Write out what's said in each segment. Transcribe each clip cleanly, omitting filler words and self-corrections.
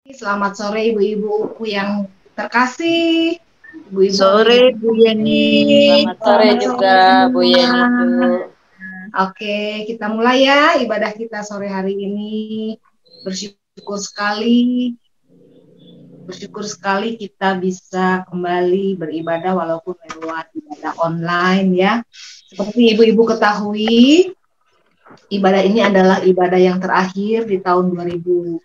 Selamat sore ibu-ibuku yang terkasih. Ibu-ibu Sore Bu Yeni. Selamat sore juga Bu Yeni. Oke, kita mulai ya ibadah kita sore hari ini. Bersyukur sekali kita bisa kembali beribadah walaupun lewat ibadah online ya. Seperti ibu-ibu ketahui, ibadah ini adalah ibadah yang terakhir di tahun 2020.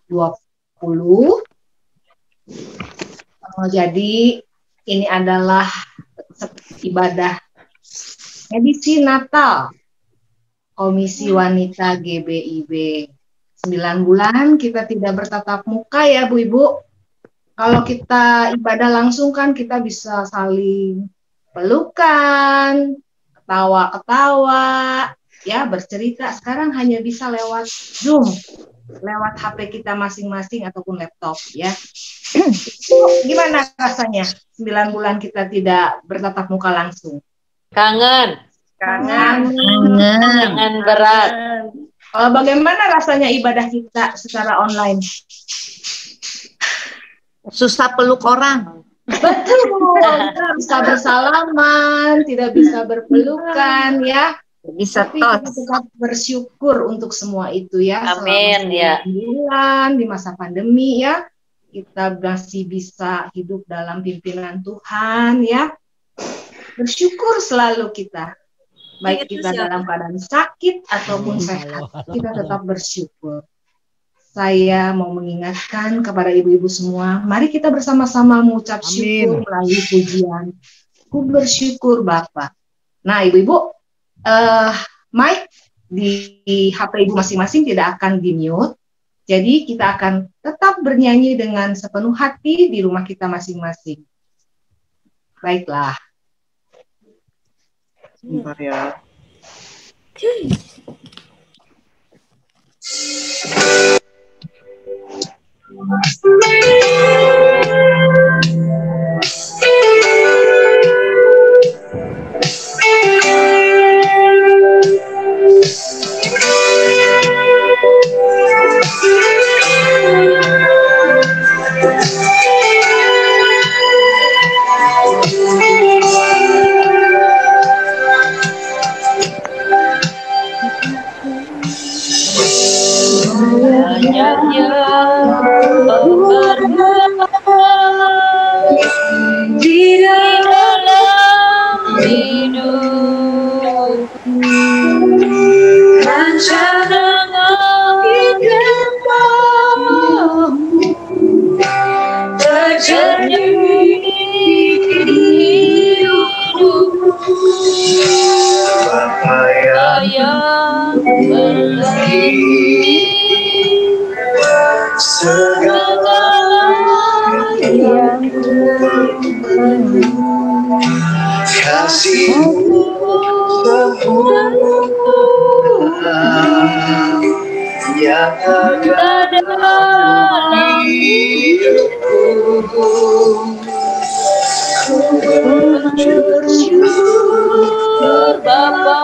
Jadi ini adalah ibadah edisi Natal Komisi Wanita GBIB. 9 bulan kita tidak bertatap muka ya Bu Ibu. Kalau kita ibadah langsung kan kita bisa saling pelukan, ketawa-ketawa, ya bercerita. Sekarang hanya bisa lewat Zoom, lewat HP kita masing-masing ataupun laptop ya. Gimana rasanya 9 bulan kita tidak bertatap muka langsung? Kangen berat. Bagaimana rasanya ibadah kita secara online? Susah peluk orang. Betul, kita bisa bersalaman, tidak bisa berpelukan ya. Bisa Tapi kita tetap bersyukur untuk semua itu ya. Amin ya. Bulan di masa pandemi ya, kita masih bisa hidup dalam pimpinan Tuhan ya. Bersyukur selalu kita. Baik kita dalam keadaan sakit ataupun sehat, kita tetap bersyukur. Saya mau mengingatkan kepada ibu-ibu semua, mari kita bersama-sama mengucap syukur melalui pujian. Ku bersyukur Bapa. Nah, ibu-ibu, mic di HP ibu masing-masing tidak akan di-mute. Jadi kita akan tetap bernyanyi dengan sepenuh hati di rumah kita masing-masing. Baiklah. Sebentar ya. Di dalam hidup rencana terjadi di hidupku. Bapa yang berlari segala yang kasih-Mu yang ada dalam hidupku. Ku bersyukur Bapa,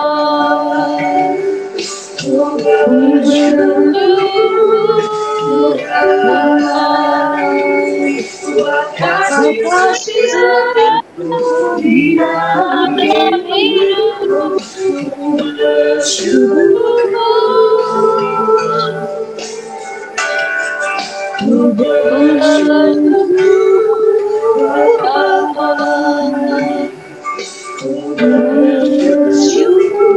ku bersyukur buat kasih sayang-Mu di dalam hidupku. Ku bersyukur, ku bersyukur Bapa, ku bersyukur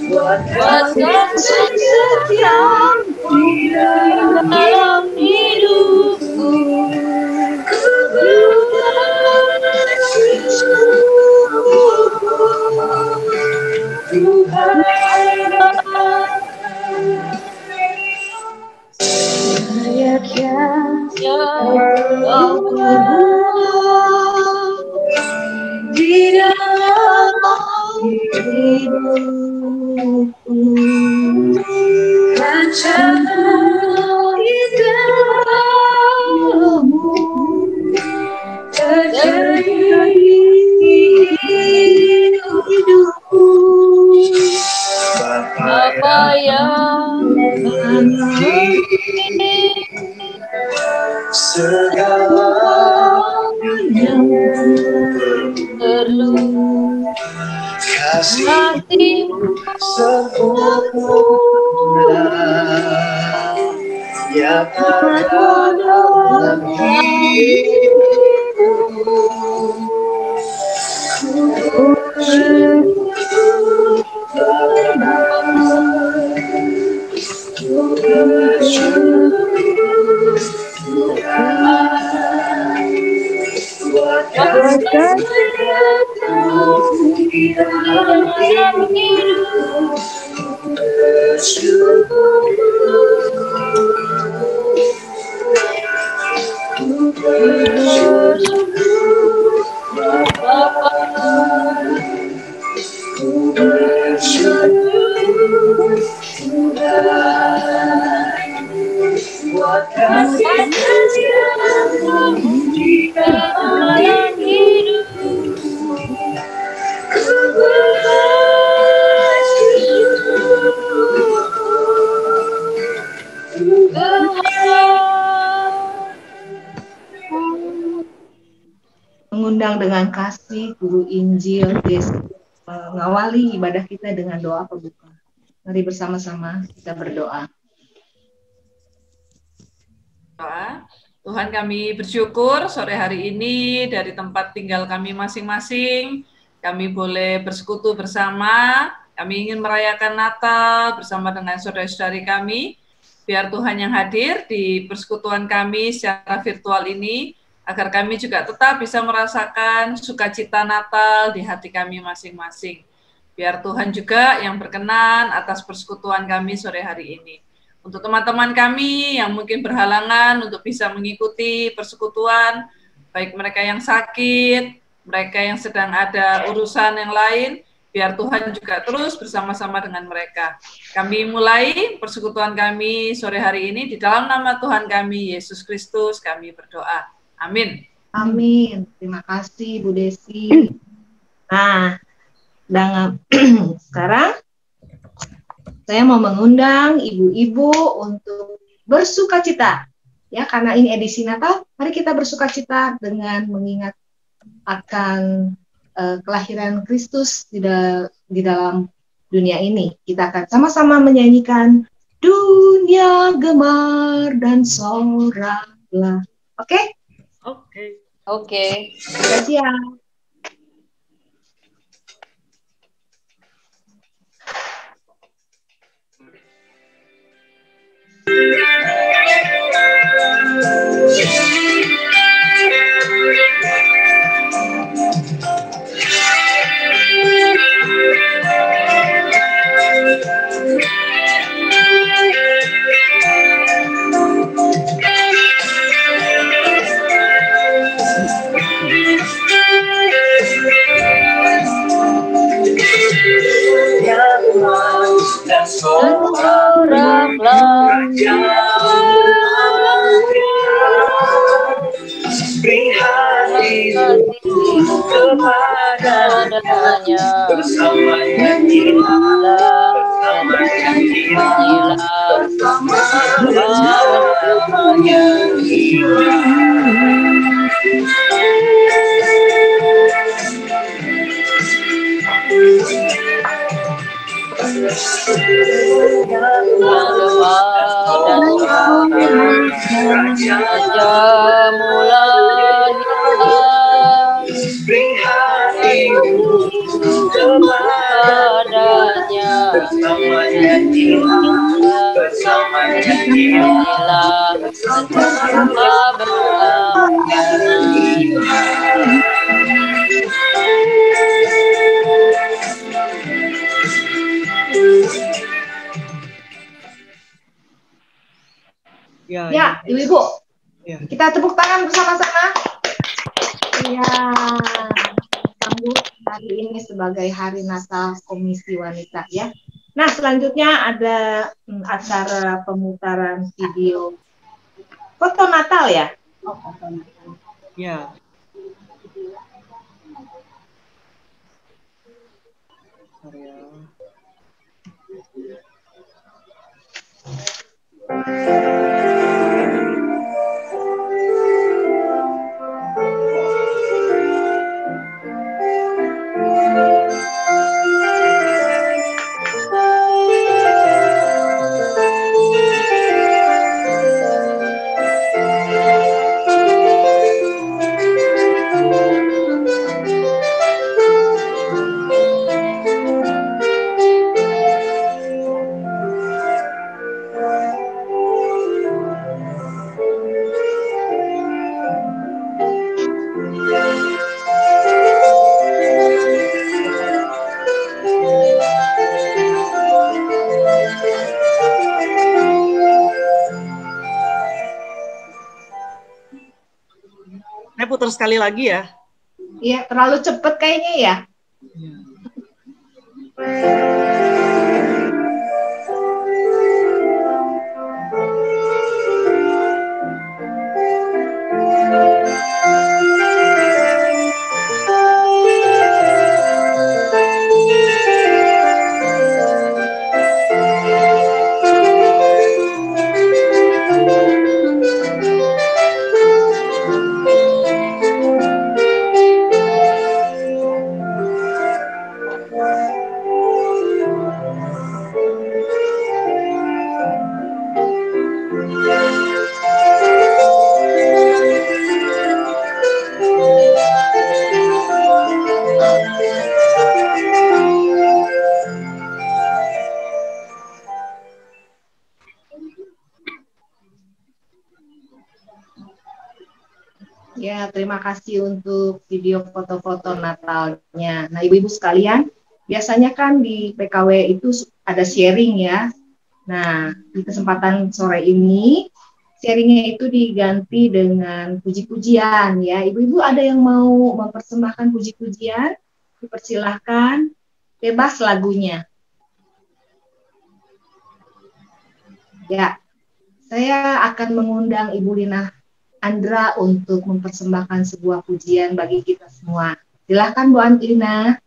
buat kasih sayang di dalam hidupku. Ku bersyukur Tuhan. Layak yang Kau berbuat di dalam hidupku. Rencana indahmu terjadi di hidupku. Bapa yang kasih-Mu sempurna nyata dalam hidupku. Ku bersyukur Tuhan buat kasih-Mu di dalam hidupku. Bersyukur Bapa, ku bersyukur Tuhan buat kasih-Mu di dalam hidupku. Ku bersyukur Mengundang dengan kasih Guru Injil Yesus mengawali ibadah kita dengan doa pembuka. Mari bersama-sama kita berdoa. Tuhan, kami bersyukur sore hari ini dari tempat tinggal kami masing-masing, kami boleh bersekutu bersama, kami ingin merayakan Natal bersama dengan saudara-saudari kami. Biar Tuhan yang hadir di persekutuan kami secara virtual ini, agar kami juga tetap bisa merasakan sukacita Natal di hati kami masing-masing. Biar Tuhan juga yang berkenan atas persekutuan kami sore hari ini. Untuk teman-teman kami yang mungkin berhalangan untuk bisa mengikuti persekutuan, baik mereka yang sakit, mereka yang sedang ada urusan yang lain, biar Tuhan juga terus bersama-sama dengan mereka. Kami mulai persekutuan kami sore hari ini di dalam nama Tuhan kami, Yesus Kristus, kami berdoa. Amin. Amin. Terima kasih Bu Desi. Nah, sekarang saya mau mengundang ibu-ibu untuk bersukacita. Ya, karena ini edisi Natal, mari kita bersukacita dengan mengingat akan kelahiran Kristus di dalam dunia ini. Kita akan sama-sama menyanyikan dunia gemar dan soraklah. Oke? Oke. Sudah siap. dan soraklah beri hatimu kepadanya bersama nyanyilah bersama Raja mulai beri hatimu kepadanya bersama nyanyilah bersama Ya, ibu-ibu, kita tepuk tangan bersama-sama. Ya, sambut hari ini sebagai hari Natal Komisi Wanita ya. Nah, selanjutnya ada acara pemutaran video foto Natal ya. Oh, foto Natal. Ya. muter sekali lagi ya. Iya, terlalu cepet kayaknya ya. Ya, terima kasih untuk video foto-foto Natalnya. Nah, ibu-ibu sekalian, biasanya kan di PKW itu ada sharing ya. Nah, di kesempatan sore ini, sharingnya itu diganti dengan puji-pujian ya. Ibu-ibu ada yang mau mempersembahkan puji-pujian? Dipersilahkan, bebas lagunya. Ya, saya akan mengundang Ibu Lina Andra untuk mempersembahkan sebuah pujian bagi kita semua. Silahkan Bu Lina.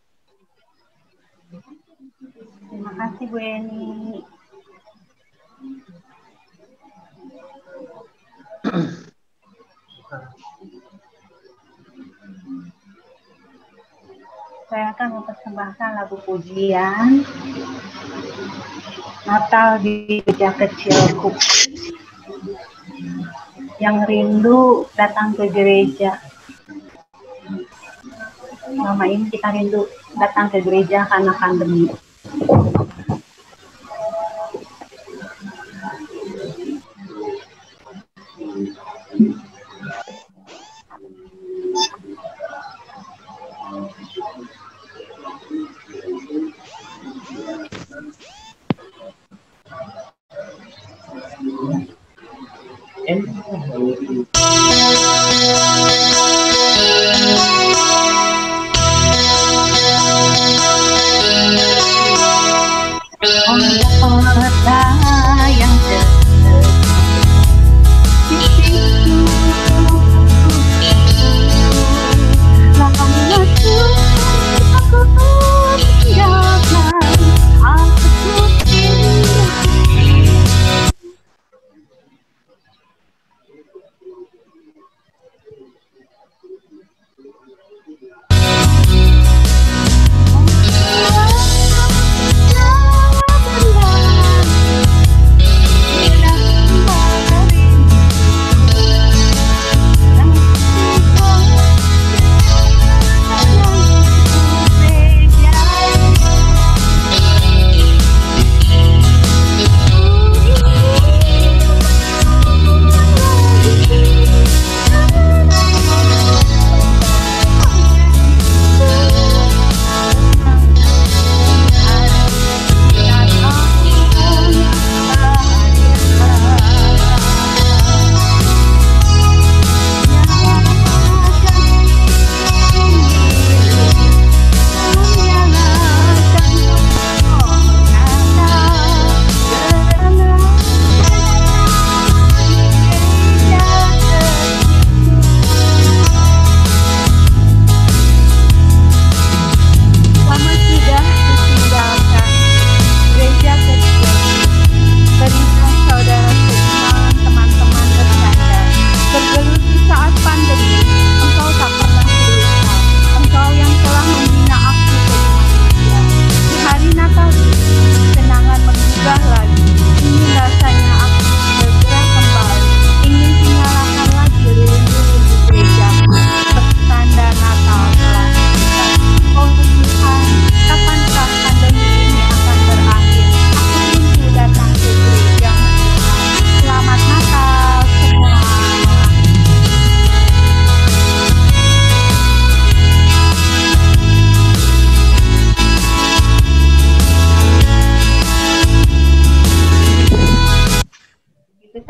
Terima kasih Bu Eni. Saya akan mempersembahkan lagu pujian Natal di Gereja Kecilku. Yang rindu datang ke gereja. Selama ini kita rindu datang ke gereja karena pandemi.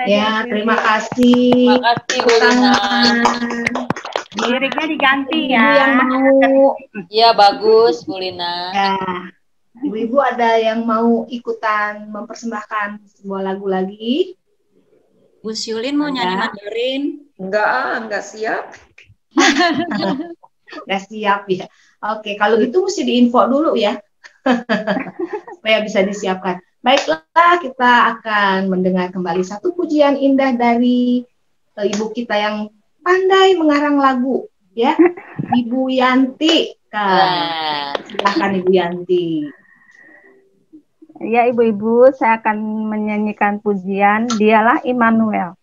Ya, terima kasih. Terima kasih Bu Lina. Liriknya diganti Ibu yang ya. mau, Ya bagus, Bu Lina. ya, ibu-ibu ada yang mau ikutan mempersembahkan sebuah lagu lagi? Bu Syulin mau nyanyi Ada? Mandarin. Enggak siap. Nggak siap ya. Oke, kalau gitu mesti diinfo dulu ya. Supaya bisa disiapkan. Baiklah, kita akan mendengar kembali satu pujian indah dari ibu kita yang pandai mengarang lagu, ya, Ibu Yanti. Nah, Silakan Ibu Yanti. Ya ibu-ibu, saya akan menyanyikan pujian Dialah Immanuel.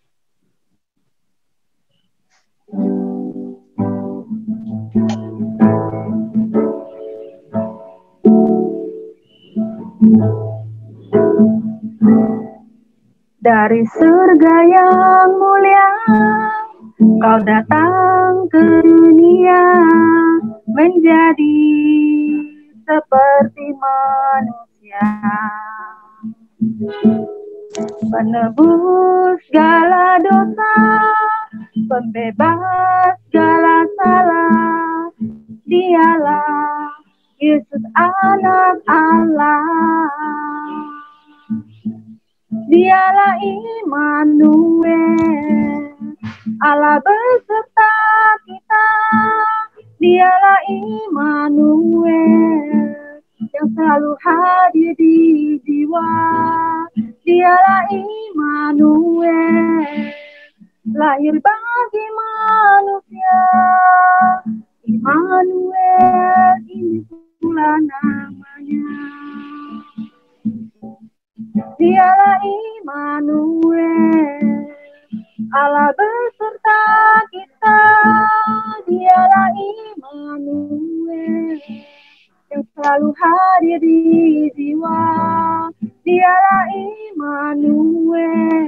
Dari surga yang mulia, kau datang ke dunia menjadi seperti manusia, penebus segala dosa, pembebas segala salah. Dialah Yesus anak Allah. Dialah Immanuel, Allah beserta kita. Dialah Immanuel, yang selalu hadir di jiwa. Dialah Immanuel, lahir bagi manusia. Immanuel, itulah namanya. Dialah Immanuel, Allah beserta kita. Dialah Immanuel, yang selalu hadir di jiwa. Dialah Immanuel,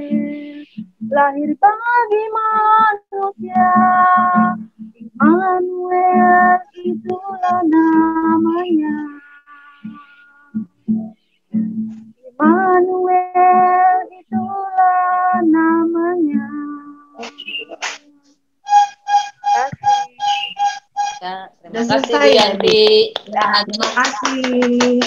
lahir bagi manusia. Immanuel, itulah namanya. Immanuel, itulah namanya. ya, Sudah terima kasih Bu selesai, Yanti. Ya, terima kasih.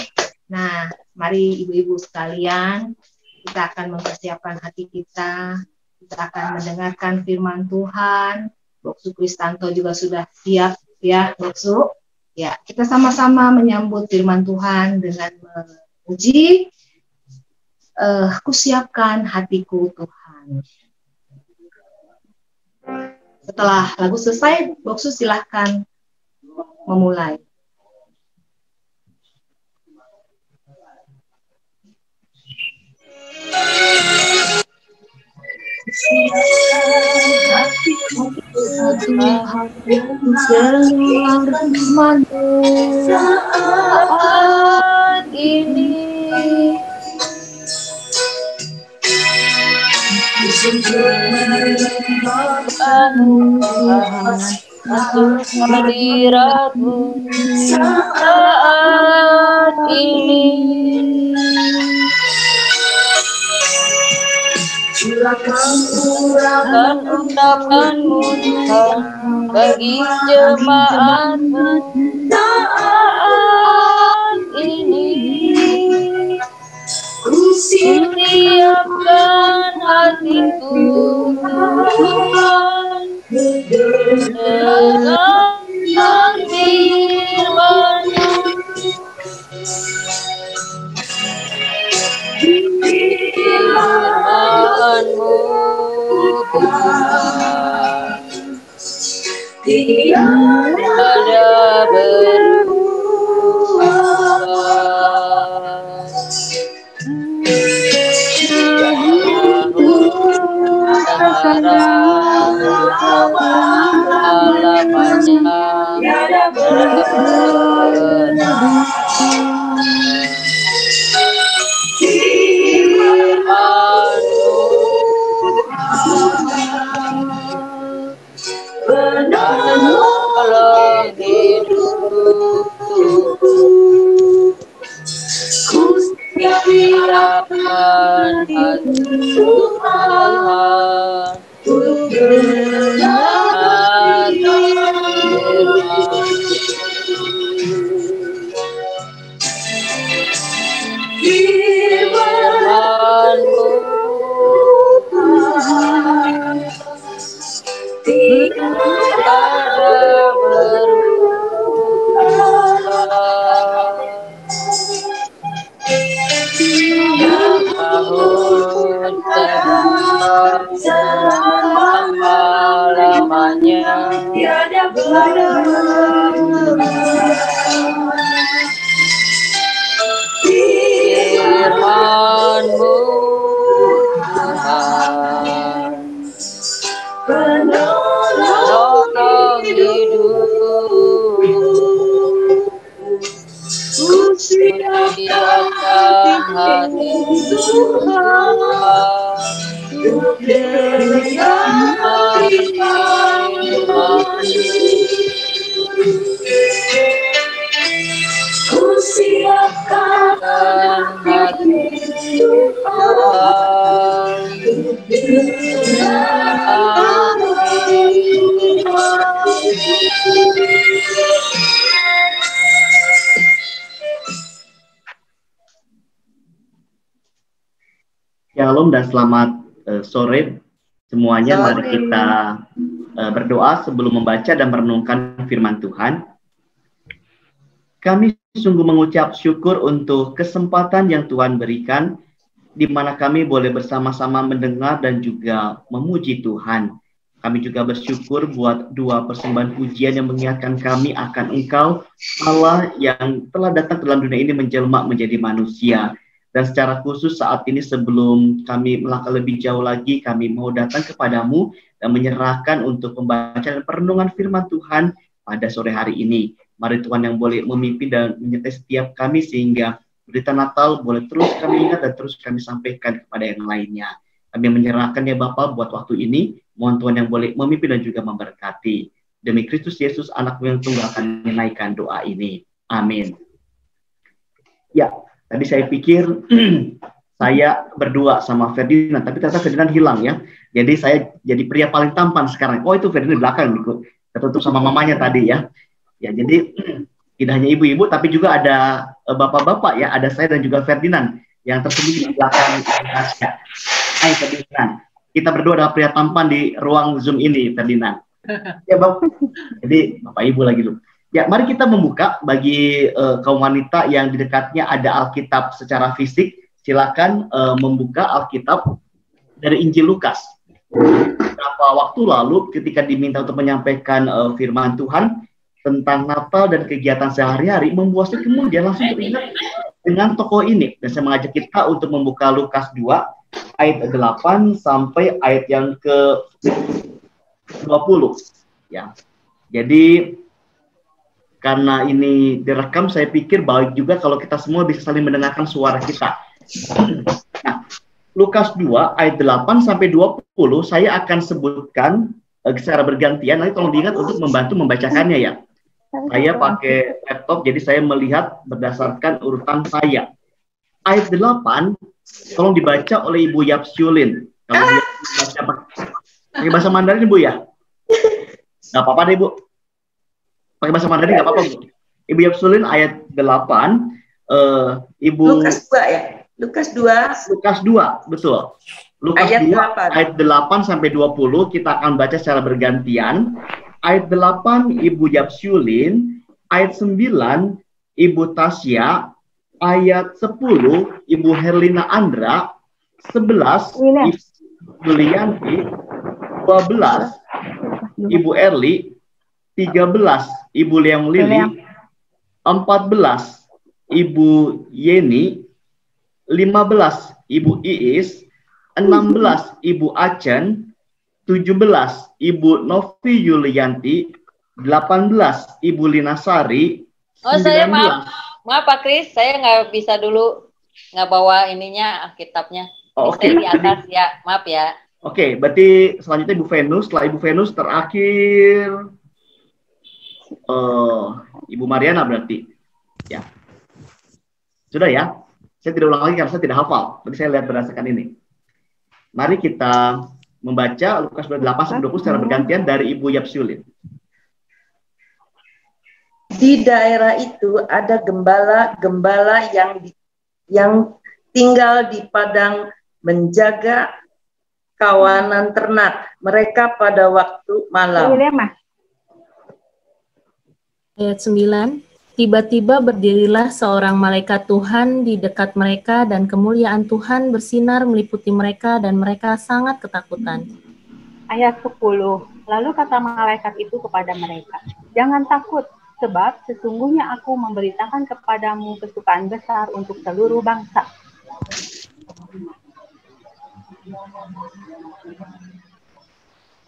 Nah, mari ibu-ibu sekalian, kita akan mempersiapkan hati kita. Kita akan mendengarkan firman Tuhan. Boksu Kristanto juga sudah siap ya, Boksu. Ya, kita sama-sama menyambut firman Tuhan dengan memuji. Kusiapkan hatiku Tuhan. Setelah lagu selesai, Boksu silahkan memulai. Hatiku Tuhan selama Saat ini masuk hadiratmu saat ini. Silakan ungkapanmu Tuhan bagi jemaatmu saat ini. Siapkan hatiku Tuhan dengan firman-Mu. Firman-Mu Tuhan tiada berubah. Tiada berubah. Penolong hidupku, ku siapkan hati Tuhan untuk berhati tiada berat. Firman-Mu Tuhan, penolong hidup. Ku siapkan hati Tuhan, untuk dengar firman-Mu. Ku siapkan hati Tuhan, untuk dengar firman-Mu. Shalom dan selamat sore semuanya. Mari kita berdoa sebelum membaca dan merenungkan firman Tuhan. Kami sungguh mengucap syukur untuk kesempatan yang Tuhan berikan, di mana kami boleh bersama-sama mendengar dan juga memuji Tuhan. Kami juga bersyukur buat dua persembahan pujian yang mengingatkan kami akan Engkau, Allah yang telah datang ke dalam dunia ini menjelma menjadi manusia. Dan secara khusus saat ini sebelum kami melangkah lebih jauh lagi, kami mau datang kepadamu dan menyerahkan untuk pembacaan dan perenungan firman Tuhan pada sore hari ini. Mari Tuhan yang boleh memimpin dan menyertai setiap kami sehingga berita Natal boleh terus kami ingat dan terus kami sampaikan kepada yang lainnya. Kami menyerahkan ya Bapa buat waktu ini, mohon Tuhan yang boleh memimpin dan juga memberkati. Demi Kristus Yesus anakmu yang tunggal akan menaikkan doa ini. Amin. Ya. Tadi saya pikir saya berdua sama Ferdinand, tapi ternyata Ferdinand hilang ya. Jadi saya jadi pria paling tampan sekarang. Oh itu Ferdinand di belakang, tertutup sama mamanya tadi ya. Ya jadi tidak hanya ibu-ibu, tapi juga ada bapak-bapak ya. Ada saya dan juga Ferdinand yang tersembunyi di belakang Tasya. Hai Ferdinand, kita berdua adalah pria tampan di ruang Zoom ini Ferdinand. Ya Bapak. Jadi Bapak Ibu lagi dulu. Ya, mari kita membuka bagi kaum wanita yang di dekatnya ada Alkitab secara fisik. Silakan membuka Alkitab dari Injil Lukas. Beberapa waktu lalu ketika diminta untuk menyampaikan firman Tuhan tentang Natal dan kegiatan sehari-hari, membuat saya kemudian langsung teringat dengan tokoh ini. Dan saya mengajak kita untuk membuka Lukas 2 ayat 8 sampai ayat yang ke-20. Ya. Jadi karena ini direkam, saya pikir baik juga kalau kita semua bisa saling mendengarkan suara kita. Nah, Lukas 2 ayat 8 sampai 20 saya akan sebutkan secara bergantian. Nanti tolong diingat untuk membantu membacakannya ya. Saya pakai laptop, jadi saya melihat berdasarkan urutan saya. Ayat 8 tolong dibaca oleh Ibu Yapsyulin. Kalau dia baca pakai bahasa Mandarin Ibu ya? Nggak apa-apa deh Ibu. Pakai bahasa Mandarin nggak apa-apa, Bu. Ibu Yapsyulin ayat 8, Ibu Lukas 2 ya. Lukas 2. Lukas 2, betul. Lukas ayat 2 8. ayat 8 sampai 20 kita akan baca secara bergantian. Ayat 8 Ibu Yapsyulin, ayat 9 Ibu Tasya, ayat 10 Ibu Herlina Andra, 11 Ibu Julianti, 12 Ibu Erli, 13 Ibu Leong Lili, 14 Ibu Yeni, 15 Ibu Iis, 16 Ibu Acen, 17 Ibu Novi Yulianti, 18 Ibu Linasari, 19... Oh saya maaf Pak Kris, saya nggak bisa dulu, nggak bawa ininya Alkitabnya. Oke. Di atas ya, maaf ya. Oke, berarti selanjutnya Ibu Venus, setelah Ibu Venus terakhir Ibu Mariana berarti. Ya. Sudah ya? Saya tidak ulang lagi karena saya tidak hafal. Tapi saya lihat berdasarkan ini. Mari kita membaca Lukas 8-20 secara bergantian dari Ibu Yapsyulin. Di daerah itu ada gembala-gembala yang tinggal di padang menjaga kawanan ternak mereka pada waktu malam. Ayat 9, tiba-tiba berdirilah seorang malaikat Tuhan di dekat mereka dan kemuliaan Tuhan bersinar meliputi mereka dan mereka sangat ketakutan. Ayat 10, Lalu kata malaikat itu kepada mereka, "Jangan takut, sebab sesungguhnya aku memberitakan kepadamu kesukaan besar untuk seluruh bangsa."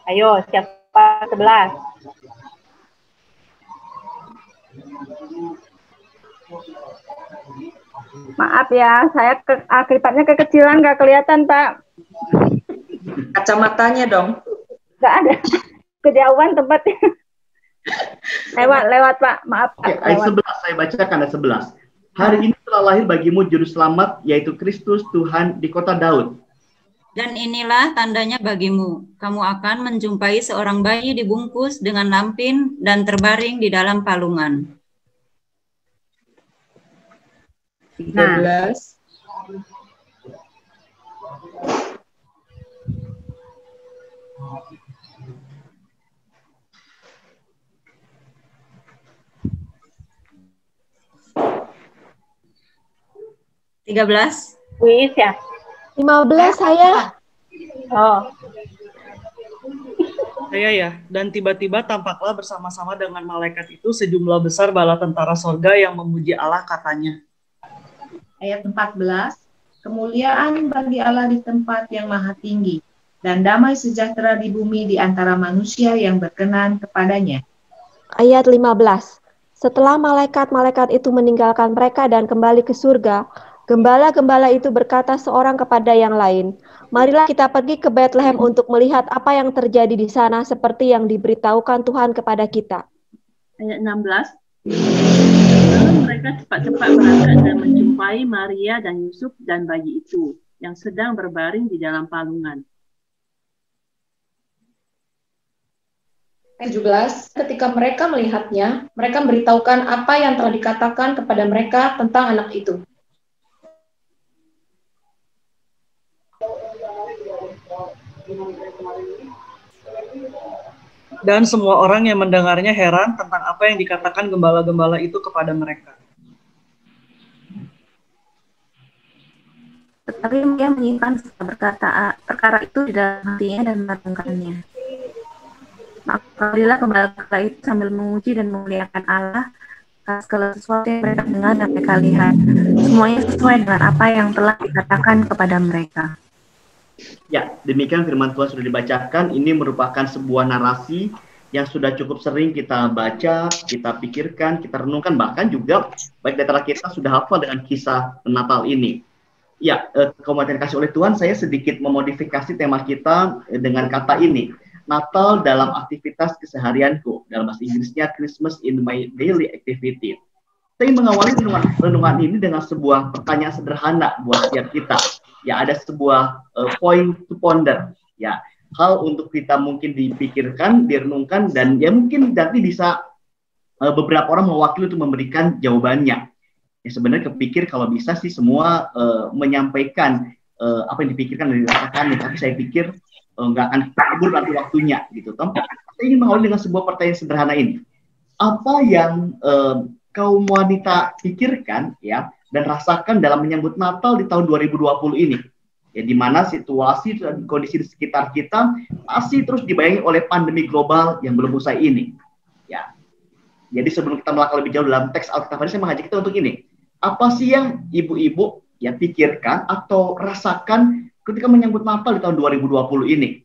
Ayo, siapa 11? Maaf ya, saya akibatnya kekecilan, nggak kelihatan, Pak. Kacamatanya dong. Nggak ada. Kejauhan tempatnya. Lewat, Pak. Maaf, Pak. Oke, ayat 11 saya bacakan, ayat 11. Hari ini telah lahir bagimu juru selamat, yaitu Kristus Tuhan di kota Daud. Dan inilah tandanya bagimu. Kamu akan menjumpai seorang bayi dibungkus dengan lampin dan terbaring di dalam palungan. 13. Wis ya? 15 saya. Oh. Saya ya, dan tiba-tiba tampaklah bersama-sama dengan malaikat itu sejumlah besar bala tentara sorga yang memuji Allah, katanya. Ayat 14, kemuliaan bagi Allah di tempat yang maha tinggi, dan damai sejahtera di bumi di antara manusia yang berkenan kepadanya. Ayat 15, setelah malaikat-malaikat itu meninggalkan mereka dan kembali ke surga, gembala-gembala itu berkata seorang kepada yang lain, "Marilah kita pergi ke Bethlehem untuk melihat apa yang terjadi di sana seperti yang diberitahukan Tuhan kepada kita." Ayat 16, lalu mereka cepat-cepat berangkat dan menjumpai Maria dan Yusuf dan bayi itu yang sedang berbaring di dalam palungan. 17, ketika mereka melihatnya, mereka memberitahukan apa yang telah dikatakan kepada mereka tentang anak itu. Dan semua orang yang mendengarnya heran tentang apa yang dikatakan gembala-gembala itu kepada mereka. Tetapi dia menyimpan berkata perkara itu di dalam hatinya dan merenungkannya. Maka bila gembala itu sambil memuji dan memuliakan Allah atas segala sesuatu yang mereka dengar dan mereka lihat, semuanya sesuai dengan apa yang telah dikatakan kepada mereka. Ya, demikian firman Tuhan sudah dibacakan. Ini merupakan sebuah narasi yang sudah cukup sering kita baca, kita pikirkan, kita renungkan, bahkan juga baik di antara kita sudah hafal dengan kisah Natal ini. Ya, kemudian kasih oleh Tuhan, saya sedikit memodifikasi tema kita dengan kata ini. Natal dalam aktivitas keseharianku. Dalam bahasa Inggrisnya, Christmas in my daily activity. Saya mengawali renungan ini dengan sebuah pertanyaan sederhana buat setiap kita. Ya, ada sebuah point to ponder. Ya, hal untuk kita mungkin dipikirkan, direnungkan, dan ya mungkin nanti bisa beberapa orang mewakili untuk memberikan jawabannya. Ya, sebenarnya kepikir kalau bisa sih semua menyampaikan apa yang dipikirkan dan dirasakan, tapi saya pikir nggak akan kabur nanti waktunya gitu. Saya ingin mengawali dengan sebuah pertanyaan sederhana ini. Apa yang kaum wanita pikirkan ya dan rasakan dalam menyambut Natal di tahun 2020 ini? Ya, di mana situasi dan kondisi di sekitar kita masih terus dibayangi oleh pandemi global yang belum usai ini. Ya. Jadi sebelum kita melangkah lebih jauh dalam teks Alkitab, saya mengajak kita untuk ini. Apa sih yang ibu-ibu ya pikirkan atau rasakan ketika menyambut Natal di tahun 2020 ini?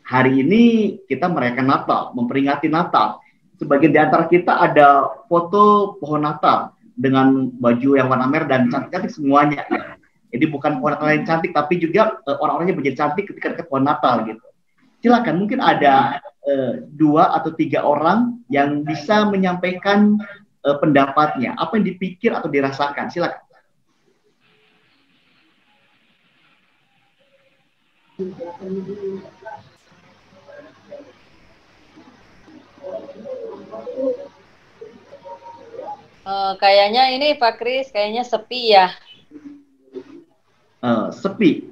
Hari ini kita merayakan Natal, memperingati Natal. Sebagian di antara kita ada foto pohon Natal dengan baju yang warna merah dan cantik-cantik semuanya. Ya. Jadi bukan pohon Natal yang cantik, tapi juga orang-orangnya menjadi cantik ketika dekat pohon Natal gitu. Silakan, mungkin ada 2 atau 3 orang yang bisa menyampaikan pendapatnya, apa yang dipikir atau dirasakan. Silakan. Kayaknya ini Pak Kris, kayaknya sepi ya. Sepi.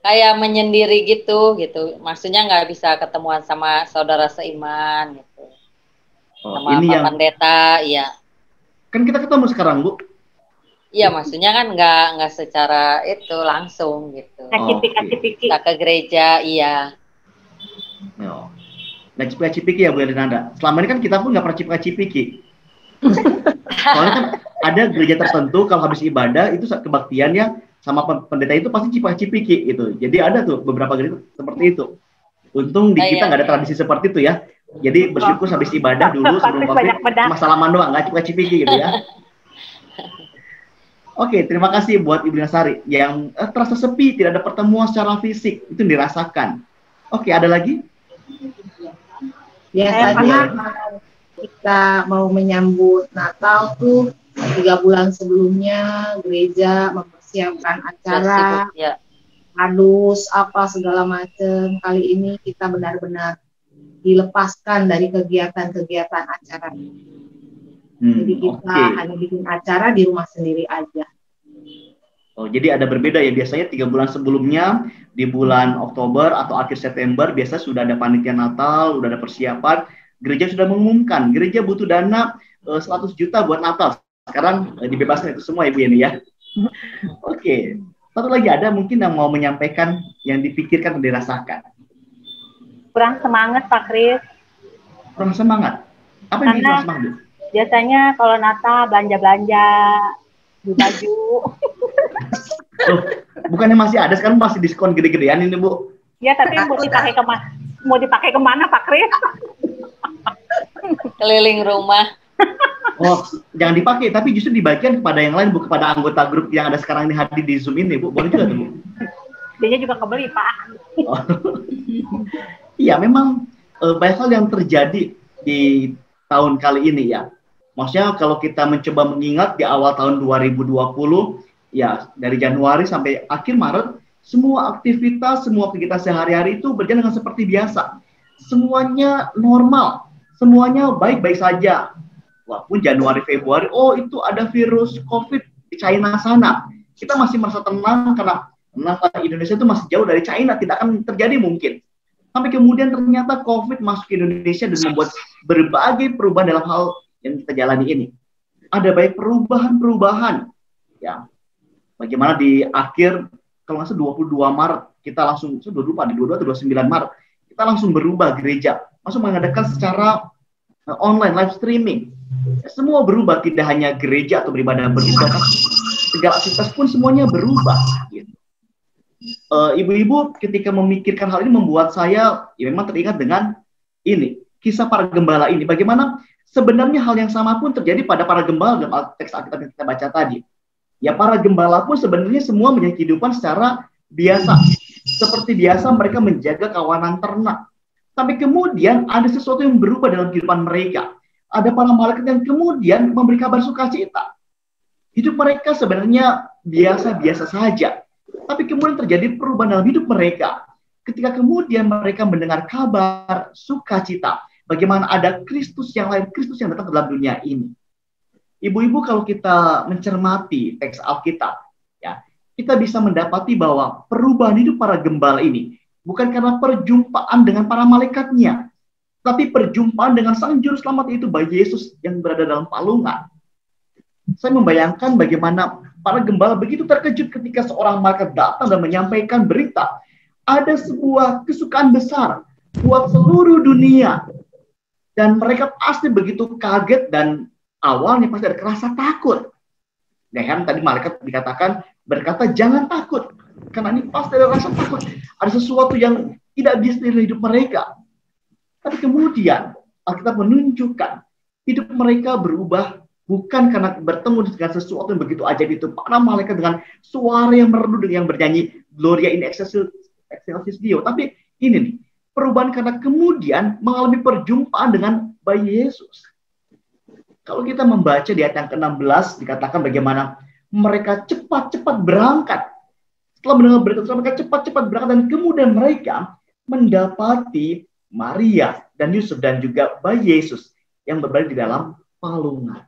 Kayak menyendiri gitu. Maksudnya nggak bisa ketemuan sama saudara seiman gitu. Sama ini Pak yang Pendeta, iya. Kan kita ketemu sekarang, Bu. Iya, maksudnya kan nggak secara itu langsung gitu. Kita ke gereja, iya. Yo. Nah, cipika-cipiki ya Bu Elinanda. Selama ini kan kita pun nggak pernah cipika-cipiki. Soalnya kan ada gereja tertentu kalau habis ibadah itu kebaktiannya sama pendeta itu pasti cipika-cipiki gitu. Jadi ada tuh beberapa gereja seperti itu. Untung di kita nggak ada tradisi seperti itu ya. Jadi bersyukur habis ibadah dulu sebelum COVID cuma salaman doang, nggak cipika-cipiki gitu ya. Oke, terima kasih buat Ibu Nasari yang terasa sepi, tidak ada pertemuan secara fisik, itu dirasakan. Oke, ada lagi? Biasanya kita mau menyambut Natal tuh 3 bulan sebelumnya gereja mempersiapkan acara, halus apa segala macam. Kali ini kita benar-benar dilepaskan dari kegiatan-kegiatan acara. Jadi kita hanya bikin acara di rumah sendiri aja. Oh, jadi ada berbeda ya. Biasanya 3 bulan sebelumnya, di bulan Oktober atau akhir September, biasa sudah ada panitia Natal, sudah ada persiapan. Gereja sudah mengumumkan, gereja butuh dana 100 juta buat Natal. Sekarang dibebaskan itu semua Ibu ini ya. Oke. Satu lagi ada mungkin yang mau menyampaikan yang dipikirkan dan dirasakan. Kurang semangat Pak Kris. Kurang semangat? Apa yang bikin kurang semangat? Biasanya kalau Natal belanja-belanja di baju. Loh, bukannya masih ada sekarang masih diskon gede-gedean ini Bu? Ya tapi mau dipakai kemana Pak Kris? Keliling rumah. Oh, jangan dipakai, tapi justru dibagikan kepada yang lain, Bu, kepada anggota grup yang ada sekarang ini hadir di Zoom ini, Bu. Boleh juga tuh, Bu? Dia juga kebeli, Pak. Oh. Iya, memang banyak hal yang terjadi di tahun kali ini ya. Maksudnya kalau kita mencoba mengingat di awal tahun 2020, ya dari Januari sampai akhir Maret, semua aktivitas, semua kegiatan sehari-hari itu berjalan dengan seperti biasa. Semuanya normal, semuanya baik-baik saja. Walaupun Januari, Februari, oh itu ada virus COVID di China sana. Kita masih merasa tenang karena Indonesia itu masih jauh dari China, tidak akan terjadi mungkin. Sampai kemudian ternyata COVID masuk ke Indonesia dan membuat berbagai perubahan dalam hal yang kita jalani ini. Ada baik perubahan-perubahan. Ya, bagaimana di akhir, kalau nggak salah 22 Maret, kita langsung, saya lupa, di 22 atau 29 Maret, kita langsung berubah gereja. Langsung mengadakan secara online, live streaming. Semua berubah, tidak hanya gereja atau beribadah beribadah, segala aktivitas pun semuanya berubah. Gitu. Ibu-ibu ketika memikirkan hal ini membuat saya ya memang teringat dengan ini, kisah para gembala ini. Bagaimana sebenarnya hal yang sama pun terjadi pada para gembala dalam teks Alkitab yang kita baca tadi. Ya para gembala pun sebenarnya semua punya kehidupan secara biasa. Seperti biasa mereka menjaga kawanan ternak. Tapi kemudian ada sesuatu yang berubah dalam kehidupan mereka. Ada para malaikat yang kemudian memberi kabar sukacita. Hidup mereka sebenarnya biasa-biasa saja. Tapi kemudian terjadi perubahan dalam hidup mereka. Ketika kemudian mereka mendengar kabar sukacita. Bagaimana ada Kristus yang lain, Kristus yang datang ke dalam dunia ini. Ibu-ibu kalau kita mencermati teks Alkitab, ya, kita bisa mendapati bahwa perubahan hidup para gembala ini bukan karena perjumpaan dengan para malaikatnya, tapi perjumpaan dengan Sang Juru Selamat, yaitu bayi Yesus yang berada dalam palungan. Saya membayangkan bagaimana para gembala begitu terkejut ketika seorang malaikat datang dan menyampaikan berita. Ada sebuah kesukaan besar buat seluruh dunia. Dan mereka pasti begitu kaget dan awalnya pasti ada rasa takut. Dan tadi malaikat dikatakan berkata jangan takut. Karena ini pasti ada rasa takut. Ada sesuatu yang tidak biasa dalam hidup mereka. Tapi kemudian Alkitab menunjukkan hidup mereka berubah bukan karena bertemu dengan sesuatu yang begitu ajaib itu. Para malaikat dengan suara yang merdu yang bernyanyi Gloria in excelsis Deo. Tapi ini nih, perubahan karena kemudian mengalami perjumpaan dengan bayi Yesus. Kalau kita membaca di ayat yang ke-16 dikatakan bagaimana mereka cepat-cepat berangkat. Setelah mendengar berita tersebut, mereka cepat-cepat berangkat dan kemudian mereka mendapati Maria dan Yusuf dan juga bayi Yesus yang berada di dalam palungan.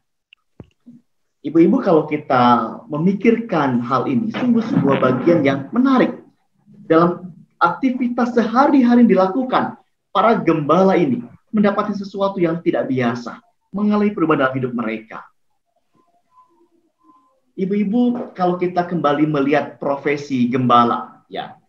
Ibu-ibu kalau kita memikirkan hal ini, sungguh sebuah bagian yang menarik. Dalam aktivitas sehari-hari yang dilakukan, para gembala ini mendapatkan sesuatu yang tidak biasa, mengalami perubahan dalam hidup mereka. Ibu-ibu, kalau kita kembali melihat profesi gembala, ya,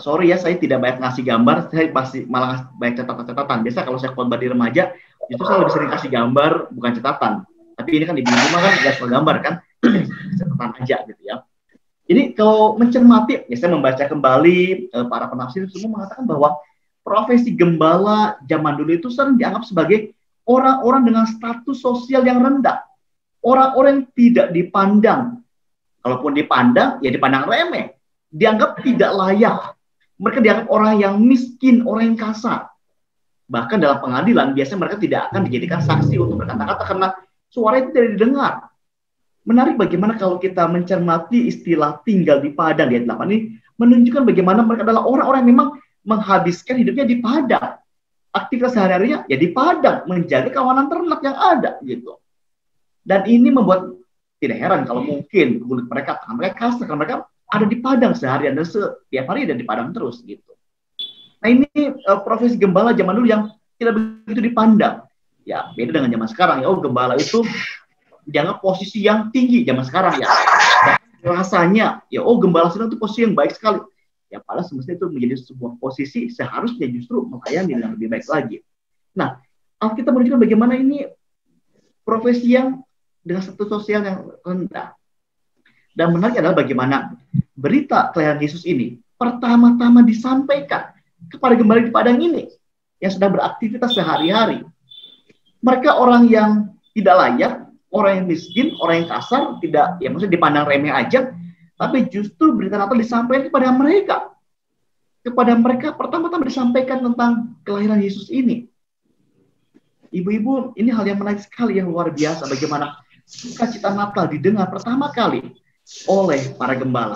sorry ya, saya tidak banyak ngasih gambar, saya pasti malah banyak catatan-catatan. Biasa kalau saya khotbah di remaja, itu saya lebih sering kasih gambar, bukan catatan. Tapi ini kan di rumah kan nggak suka gambar kan, catatan aja gitu ya. Jadi kalau mencermati, ya saya membaca kembali para penafsir semua mengatakan bahwa profesi gembala zaman dulu itu sering dianggap sebagai orang-orang dengan status sosial yang rendah, orang-orang yang tidak dipandang. Kalaupun dipandang, ya dipandang remeh, dianggap tidak layak. Mereka dianggap orang yang miskin, orang yang kasar. Bahkan dalam pengadilan, biasanya mereka tidak akan dijadikan saksi untuk berkata-kata karena suara itu tidak didengar. Menarik bagaimana kalau kita mencermati istilah tinggal di padang di ayat 8 ini, menunjukkan bagaimana mereka adalah orang-orang yang memang menghabiskan hidupnya di padang. Aktivitas sehari-harinya ya di padang, menjaga kawanan ternak yang ada gitu. Dan ini membuat tidak heran kalau mungkin kulit mereka, tangan mereka kasar, karena mereka ada di padang seharian dan setiap hari ada di padang terus gitu. Nah ini profesi gembala zaman dulu yang tidak begitu dipandang. Ya beda dengan zaman sekarang ya. Oh gembala itu dianggap posisi yang tinggi zaman sekarang ya. Rasanya ya oh gembala sedang itu posisi yang baik sekali. Ya padahal semestinya itu menjadi sebuah posisi seharusnya justru melayani yang lebih baik lagi. Nah Alkitab menunjukkan bagaimana ini profesi yang dengan status sosial yang rendah. Dan menarik adalah bagaimana berita kelahiran Yesus ini pertama-tama disampaikan kepada gembala di padang ini yang sedang beraktivitas sehari-hari. Mereka orang yang tidak layak, orang yang miskin, orang yang kasar, tidak, ya maksudnya dipandang remeh aja, tapi justru berita Natal disampaikan kepada mereka. Kepada mereka pertama-tama disampaikan tentang kelahiran Yesus ini. Ibu-ibu, ini hal yang menarik sekali, yang luar biasa, bagaimana sukacita Natal didengar pertama kali oleh para gembala.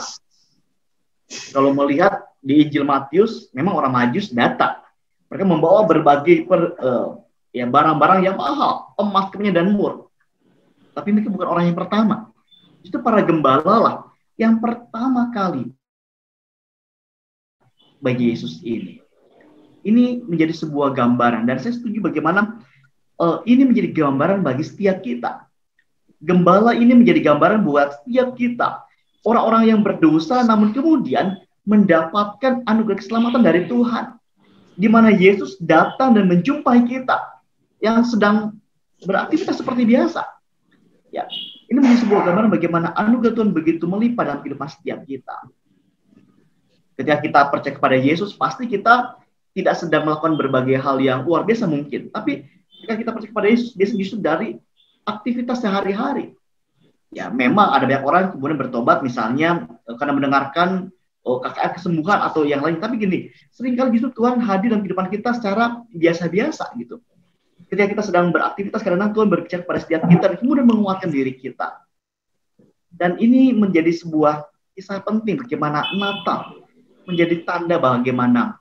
Kalau melihat di Injil Matius, memang orang Majus datang. Mereka membawa berbagai barang-barang yang mahal, emas, kemenyan, dan mur. Tapi mereka bukan orang yang pertama. Itu para gembala lah yang pertama kali bagi Yesus ini. Ini menjadi sebuah gambaran. Dan saya setuju bagaimana ini menjadi gambaran bagi setiap kita. Gembala ini menjadi gambaran buat setiap kita. Orang-orang yang berdosa namun kemudian mendapatkan anugerah keselamatan dari Tuhan. Di mana Yesus datang dan menjumpai kita yang sedang beraktivitas seperti biasa. Ya, ini menjadi sebuah gambaran bagaimana anugerah Tuhan begitu melimpah dalam kehidupan setiap kita. Ketika kita percaya kepada Yesus, pasti kita tidak sedang melakukan berbagai hal yang luar biasa mungkin. Tapi ketika kita percaya kepada Yesus, biasanya justru dari aktivitas sehari-hari. Ya, memang ada banyak orang kemudian bertobat misalnya karena mendengarkan KKR kesembuhan atau yang lain. Tapi gini, seringkali justru Tuhan hadir dalam kehidupan kita secara biasa-biasa gitu. Ketika kita sedang beraktivitas, kadang-kadang Tuhan berbicara kepada setiap kita dan kemudian menguatkan diri kita. Dan ini menjadi sebuah kisah penting bagaimana Natal menjadi tanda bagaimana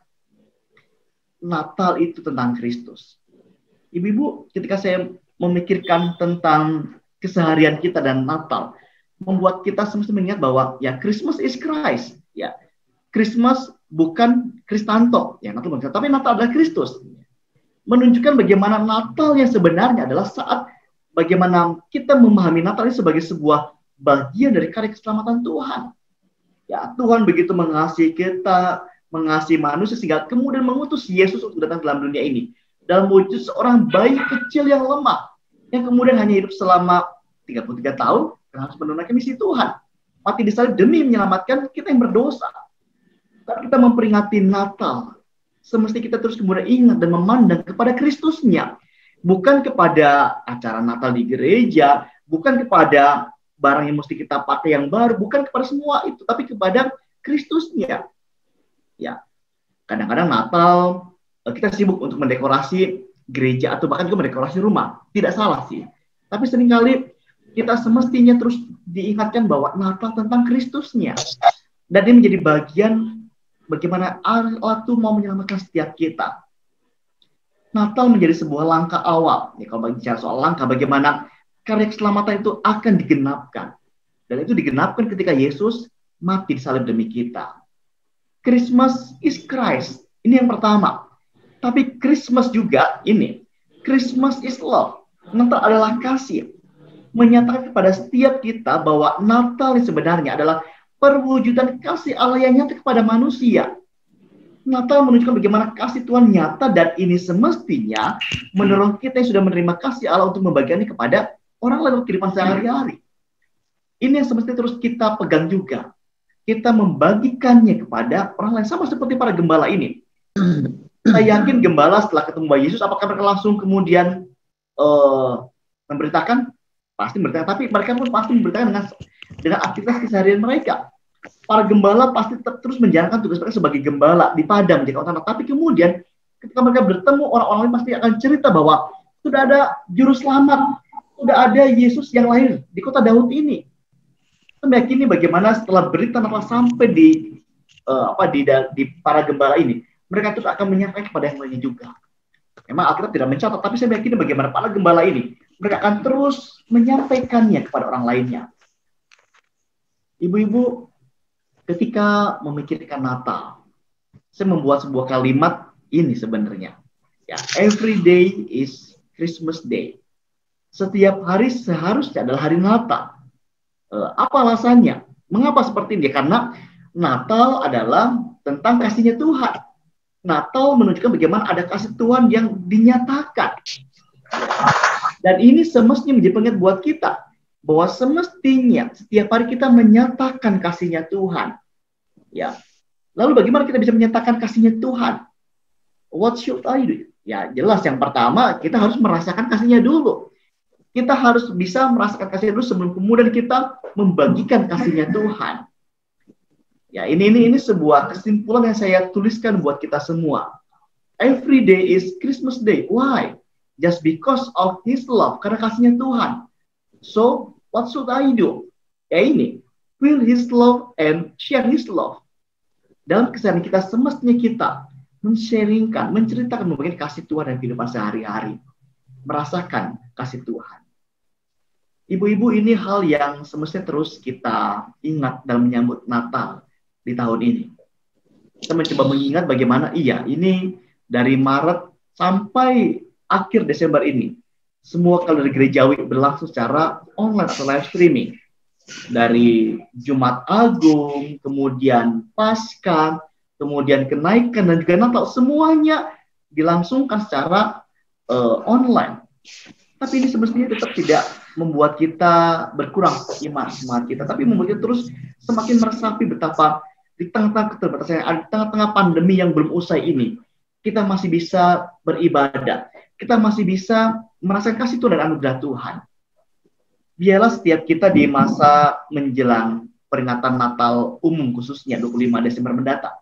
Natal itu tentang Kristus. Ibu-ibu, ketika saya memikirkan tentang keseharian kita dan Natal, membuat kita semestinya mengingat bahwa ya Christmas is Christ. Ya, Christmas bukan Kristanto, ya Natal bukan, tapi Natal adalah Kristus. Menunjukkan bagaimana Natal yang sebenarnya adalah saat bagaimana kita memahami Natal ini sebagai sebuah bagian dari karya keselamatan Tuhan. Ya, Tuhan begitu mengasihi kita, mengasihi manusia sehingga kemudian mengutus Yesus untuk datang ke dalam dunia ini dalam wujud seorang bayi kecil yang lemah yang kemudian hanya hidup selama 33 tahun dan harus menunaikan misi Tuhan. Mati di salib demi menyelamatkan kita yang berdosa. Saat kita memperingati Natal, semestinya kita terus kemudian ingat dan memandang kepada Kristusnya. Bukan kepada acara Natal di gereja, bukan kepada barang yang mesti kita pakai yang baru, bukan kepada semua itu, tapi kepada Kristusnya. Ya, kadang-kadang Natal kita sibuk untuk mendekorasi gereja atau bahkan juga mendekorasi rumah. Tidak salah sih. Tapi seringkali kita semestinya terus diingatkan bahwa Natal tentang Kristusnya. Dan ini menjadi bagian bagaimana Allah itu mau menyelamatkan setiap kita. Natal menjadi sebuah langkah awal. Ya, kalau bicara soal langkah, bagaimana karya keselamatan itu akan digenapkan. Dan itu digenapkan ketika Yesus mati di salib demi kita. Christmas is Christ. Ini yang pertama. Tapi Christmas juga ini. Christmas is love. Natal adalah kasih. Menyatakan kepada setiap kita bahwa Natal yang sebenarnya adalah perwujudan kasih Allah yang nyata kepada manusia. Natal menunjukkan bagaimana kasih Tuhan nyata, dan ini semestinya mendorong kita yang sudah menerima kasih Allah untuk membagikannya kepada orang lain dalam kehidupan sehari-hari. Ini yang semestinya terus kita pegang juga. Kita membagikannya kepada orang lain, sama seperti para gembala ini. Saya yakin gembala setelah ketemu Bayi Yesus, apakah mereka langsung kemudian memberitakan? Pasti memberitakan, tapi mereka pun pasti memberitakan dengan aktivitas keseharian mereka. Para gembala pasti terus menjalankan tugas mereka sebagai gembala di padang, jika utama. Tapi kemudian ketika mereka bertemu, orang-orang lain pasti akan cerita bahwa sudah ada juru selamat, sudah ada Yesus yang lahir di kota Daud ini. Saya meyakini bagaimana setelah berita Natal sampai di para gembala ini, mereka terus akan menyampaikan kepada yang lainnya juga. Memang Alkitab tidak mencatat, tapi saya meyakini bagaimana para gembala ini, mereka akan terus menyampaikannya kepada orang lainnya. Ibu-ibu, ketika memikirkan Natal, saya membuat sebuah kalimat ini sebenarnya. Ya, every day is Christmas Day. Setiap hari seharusnya adalah hari Natal. Apa alasannya? Mengapa seperti ini? Karena Natal adalah tentang kasihnya Tuhan. Natal menunjukkan bagaimana ada kasih Tuhan yang dinyatakan. Dan ini semestinya menjadi pengingat buat kita, bahwa semestinya setiap hari kita menyatakan kasihnya Tuhan. Ya. Lalu bagaimana kita bisa menyatakan kasihnya Tuhan? What should I do? Ya, jelas yang pertama kita harus merasakan kasihnya dulu. Kita harus bisa merasakan kasihnya dulu sebelum kemudian kita membagikan kasihnya Tuhan. Ya, ini sebuah kesimpulan yang saya tuliskan buat kita semua. Every day is Christmas Day. Why? Just because of His love, karena kasihnya Tuhan. So, what should I do? Ya ini, feel His love and share His love. Dalam keseharian kita, semestinya kita men-sharingkan, menceritakan, membagikan kasih Tuhan dalam kehidupan sehari-hari. Merasakan kasih Tuhan. Ibu-ibu, ini hal yang semestinya terus kita ingat dalam menyambut Natal di tahun ini. Kita mencoba mengingat bagaimana ini dari Maret sampai akhir Desember ini, semua kalender gerejawi berlangsung secara online atau live streaming. Dari Jumat Agung, kemudian Paskah, kemudian kenaikan, dan juga Natal, semuanya dilangsungkan secara online. Tapi ini semestinya tetap tidak membuat kita berkurang iman semangat kita, tapi membuat kita terus semakin meresapi betapa di tengah-tengah keterbatasan, di tengah-tengah pandemi yang belum usai ini, kita masih bisa beribadah, kita masih bisa merasakan kasih Tuhan dan anugerah Tuhan. Biarlah setiap kita di masa menjelang peringatan Natal umum, khususnya 25 Desember mendatang,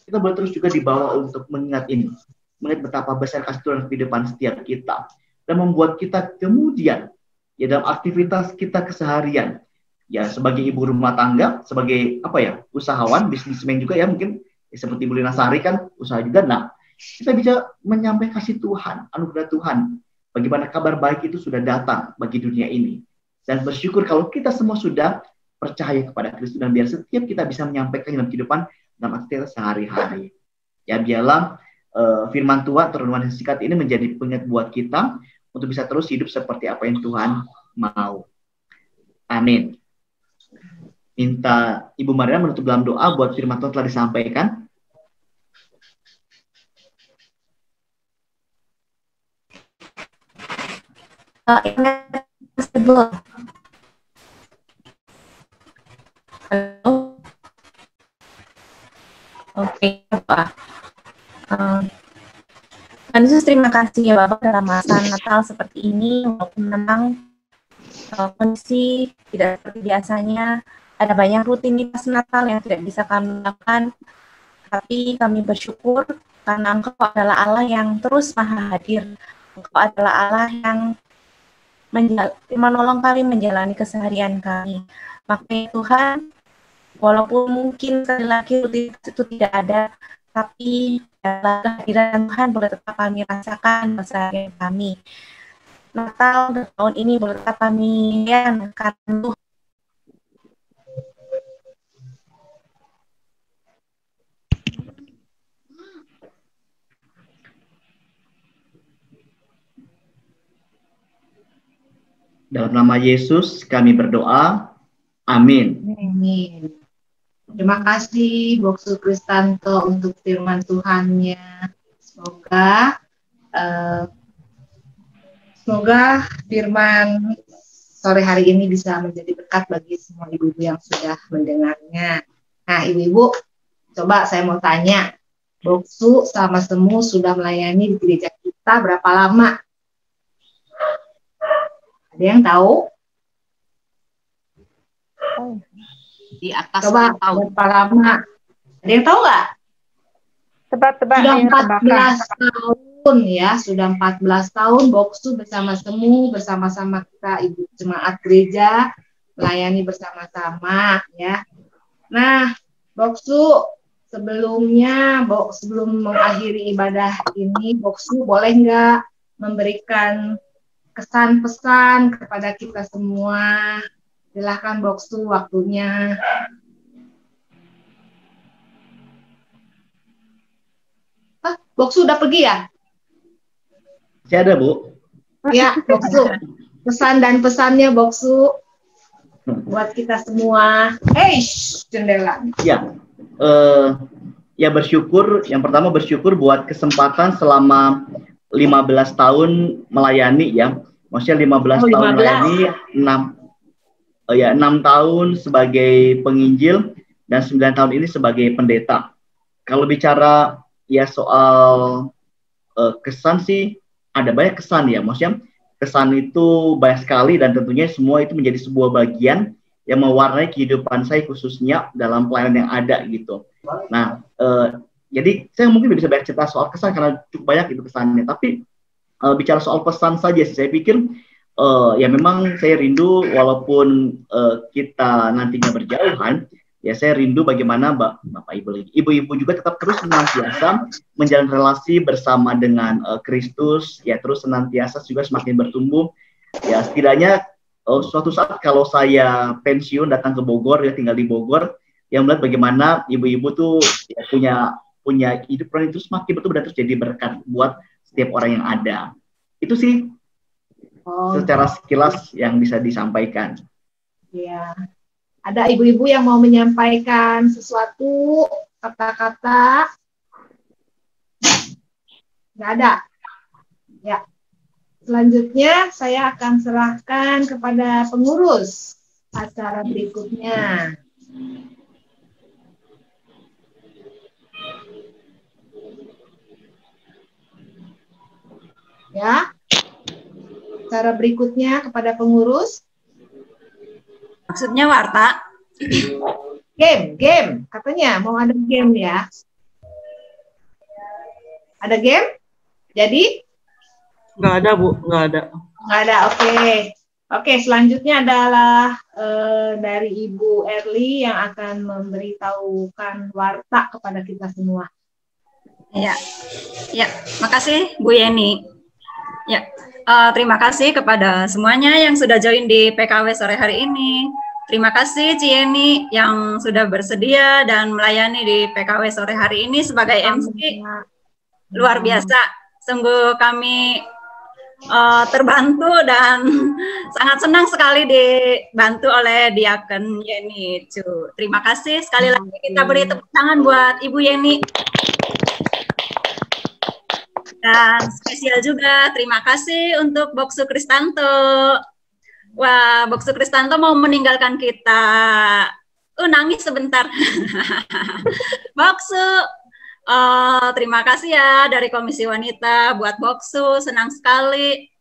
kita boleh terus juga dibawa untuk mengingat ini, mengingat betapa besar kasih Tuhan di depan setiap kita, dan membuat kita kemudian ya dalam aktivitas kita keseharian, ya sebagai ibu rumah tangga, sebagai usahawan, bisnismen juga ya mungkin ya, seperti Ibu Lina Sari kan usaha juga. Nah, kita bisa menyampaikan kasih Tuhan, anugerah Tuhan, bagaimana kabar baik itu sudah datang bagi dunia ini, dan bersyukur kalau kita semua sudah percaya kepada Kristus, dan biar setiap kita bisa menyampaikan dalam kehidupan dalam aktivitas sehari-hari. Ya biarlah firman Tuhan atau renungan yang singkat ini menjadi pengingat buat kita untuk bisa terus hidup seperti apa yang Tuhan mau. Amin. Minta Ibu Maria menutup dalam doa buat firman Tuhan telah disampaikan. Halo. Oke, Pak. Tuhan Yesus, terima kasih ya Bapak dalam masa Natal seperti ini, walaupun memang kondisi tidak seperti biasanya, ada banyak rutinitas Natal yang tidak bisa kami lakukan, tapi kami bersyukur karena Engkau adalah Allah yang terus maha hadir. Engkau adalah Allah yang menolong kami menjalani keseharian kami. Makanya Tuhan, walaupun mungkin sekali lagi rutinitas itu tidak ada, tapi dalam kehadiran Tuhan boleh tetap kami rasakan keseharian kami. Natal dan tahun ini boleh tetap kami karena Tuhan. Dalam nama Yesus kami berdoa. Amin. Amin. Terima kasih Boksu Kristanto untuk firman Tuhannya. Semoga firman sore hari ini bisa menjadi berkat bagi semua ibu-ibu yang sudah mendengarnya. Nah, ibu-ibu, coba saya mau tanya, Boksu sama Semu sudah melayani di gereja kita berapa lama? Ada yang tahu? Di atas Coba, 10 tahun. berapa lama? Ada yang tahu nggak? Tebak-tebak. Sudah nih, 14 tahun ya, sudah 14 tahun Boksu bersama Semu, bersama-sama kita ibu jemaat gereja, melayani bersama-sama ya. Nah, Boksu sebelum mengakhiri ibadah ini, Boksu boleh nggak memberikan kesan pesan kepada kita semua? Silahkan Boksu, waktunya. Boksu udah pergi ya? Masih ada, Bu? Ya, Boksu. Pesan dan pesannya Boksu buat kita semua. Hei, jendela. Ya, ya bersyukur. Yang pertama bersyukur buat kesempatan selama 15 tahun melayani ya. Maksudnya 15 tahun melayani, 6 tahun sebagai penginjil dan 9 tahun ini sebagai pendeta. Kalau bicara ya soal kesan sih ada banyak kesan ya, maksudnya kesan itu banyak sekali dan tentunya semua itu menjadi sebuah bagian yang mewarnai kehidupan saya khususnya dalam pelayanan yang ada gitu. Nah, jadi saya mungkin bisa banyak cerita soal kesan karena cukup banyak itu kesannya, tapi bicara soal pesan saja sih, saya pikir ya memang saya rindu walaupun kita nantinya berjauhan, ya saya rindu bagaimana Bapak Ibu juga tetap terus senantiasa menjalin relasi bersama dengan Kristus, ya terus senantiasa juga semakin bertumbuh. Ya setidaknya suatu saat kalau saya pensiun datang ke Bogor, ya tinggal di Bogor, yang melihat bagaimana ibu-ibu tuh ya, punya hidup itu semakin betul-betul terus jadi berkat buat setiap orang yang ada. Itu sih secara sekilas yang bisa disampaikan. Ya. Ada ibu-ibu yang mau menyampaikan sesuatu, kata-kata? Nggak ada? Ya. Selanjutnya saya akan serahkan kepada pengurus acara berikutnya. Ya. Acara berikutnya kepada pengurus. Maksudnya Warta? Game. Katanya mau ada game ya. Ada game? Jadi? Nggak ada, Bu. Nggak ada. Nggak ada, oke. Oke, selanjutnya adalah dari Ibu Erli yang akan memberitahukan warta kepada kita semua. Ya, makasih Bu Yeni. Ya, terima kasih kepada semuanya yang sudah join di PKW sore hari ini. Terima kasih Ci Yeni yang sudah bersedia dan melayani di PKW sore hari ini sebagai MC. Luar biasa. Sungguh kami terbantu dan sangat senang sekali dibantu oleh Diaken Yeni. Terima kasih. Sekali lagi kita beri tepuk tangan buat Ibu Yeni. Dan spesial juga terima kasih untuk Boksu Kristanto. Wah, Boksu Kristanto mau meninggalkan kita. Nangis sebentar. Boksu, terima kasih ya dari Komisi Wanita buat Boksu, senang sekali.